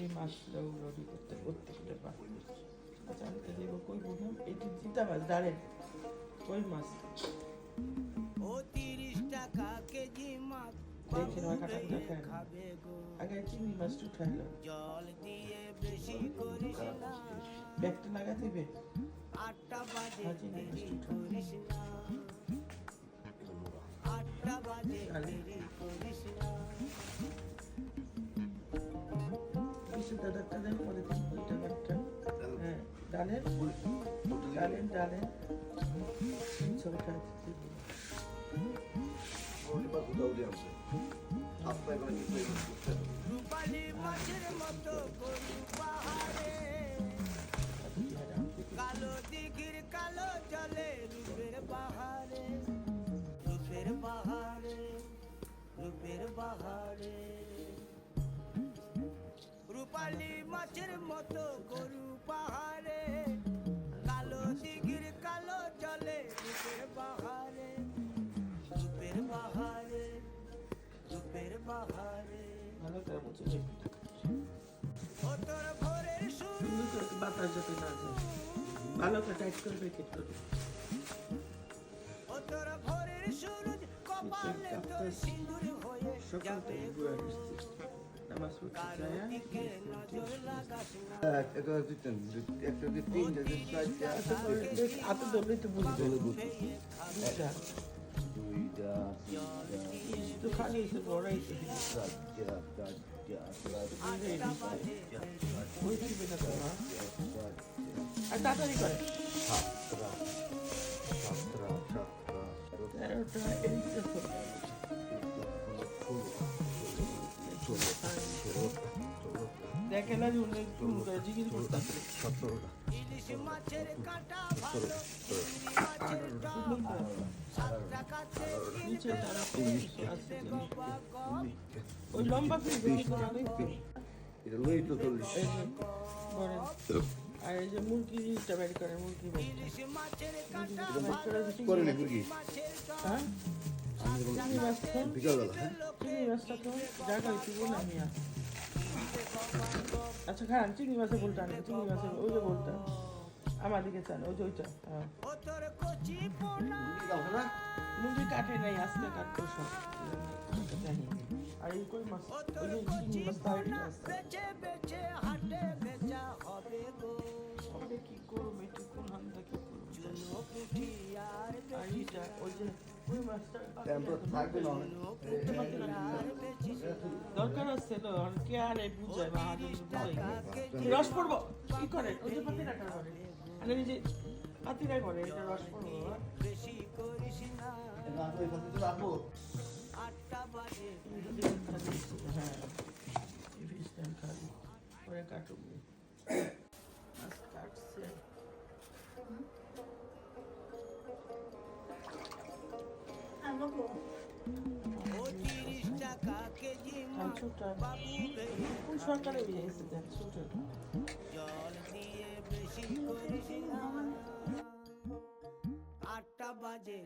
এই মাছটা উড়ি করতে করতে টাকা। আচ্ছা আমি তো দেবো কই বললাম এটি চিতা মাছ ডালের কই মাছ ও 30 টাকা কেজি মাছ দেখি না কাটা কুটা খায় না খাবে গো আগে চিংড়ি মাছটা উঠাইলো জল দিয়ে বেশি করিস না ব্যাগটা লাগাতে দিবে 8টা বাজে হ্যাঁ, চিংড়ি দেরি মাছটা উঠাই। করিস না 8টা বাজে দেরি করিস না কিছু দাদারটা দেন পরে দিন ওইটা একটা হ্যাঁ ডালের ডালের ছবি খাইতে রূপালি মাছের মতো গরু পাহাড়ে কালো দিঘির কালো জলে রূপের বাহারে রূপের বাহারে রূপের বাহারে রূপালি মাছের মতো গরু পাহাড়ে কালো দিঘির কালো জলে রূপের বাহারে রূপের বাহারে রূপের বাহারে ভালো করে মুছে ও তোর ভোরের শুরু সুন্দর করে বাতাস যাতে না যায় ভালো করে টাইট করে রেখে দেবে ও তোর ভোরের সূরজ কপালে তোর সিঁদুর হয়ে সকাল যাবে থেকে গো ঘুরে আসছি নামাজ পড়তে কারো যায় দিকে নজর লাগাস না হাতে ধরলে তো বুঝবে দুইটা তো খালি এসে বড়াইছে বুঝবে না তোমার আর তাড়াতাড়ি করে 13টা এইটা দেখে না যে উনি একটু জিজ্ঞেস করতে ইলিশ মাছের কাঁটা ভালো মাছের টক 7 টাকাতে নিচে তারা কিনতে গবা গপ ওই লম্বা পিস বলেন আর এই যে মুরগিটা বের করে মুরগি বের ইলিশ মাছের কাঁটা করে মাছের টক হ্যাঁ চিংড়ি মাছ তো বিকালবেলা হ্যাঁ চিংড়ি মাছটা তো জায়গা হয়েছে বলে আমি আর আচ্ছা খান চিংড়ি মাছের বলটা আনবে চিংড়ি মাছের ওই যে বলটা আমার দিকে চান ওই যে ওইটা হ্যাঁ ও তোর কচি পোনা মুরগি কাটে নাই আজকে কাটতো সব জানি আর এই কই মাছ ও ওই তোর যে চিংড়ি কচি মাছ তাই পোনা আছে বেচে বেচে হাটে বেচা হবে গো সবে কি করবো একটু কোন হামটা কি করবো চুনো পুঁটি আর আর এইটা ওই যে ওই মাছটা থাকবে না আর বেচিস দরকার আছে তো আর কে আর এই বুঝায় বা হাতে বুঝাই রস পড়বো কি করে ওই যে পাতি রাখা করে আর এই যে পাতিরা করে এটা রস পড়বো বেশি করিস না রাখবো 8টা বাজে হ্যাঁ এই ফিসটা খালি পরে কাটুক মাছ কাটছে ও 30 টাকা কেজি মাছ ছোটটা বাবু বেরি কোন সরকারে বিয়েছে দেন ছোট জল দিয়ে বেশি করিস না 8টা বাজে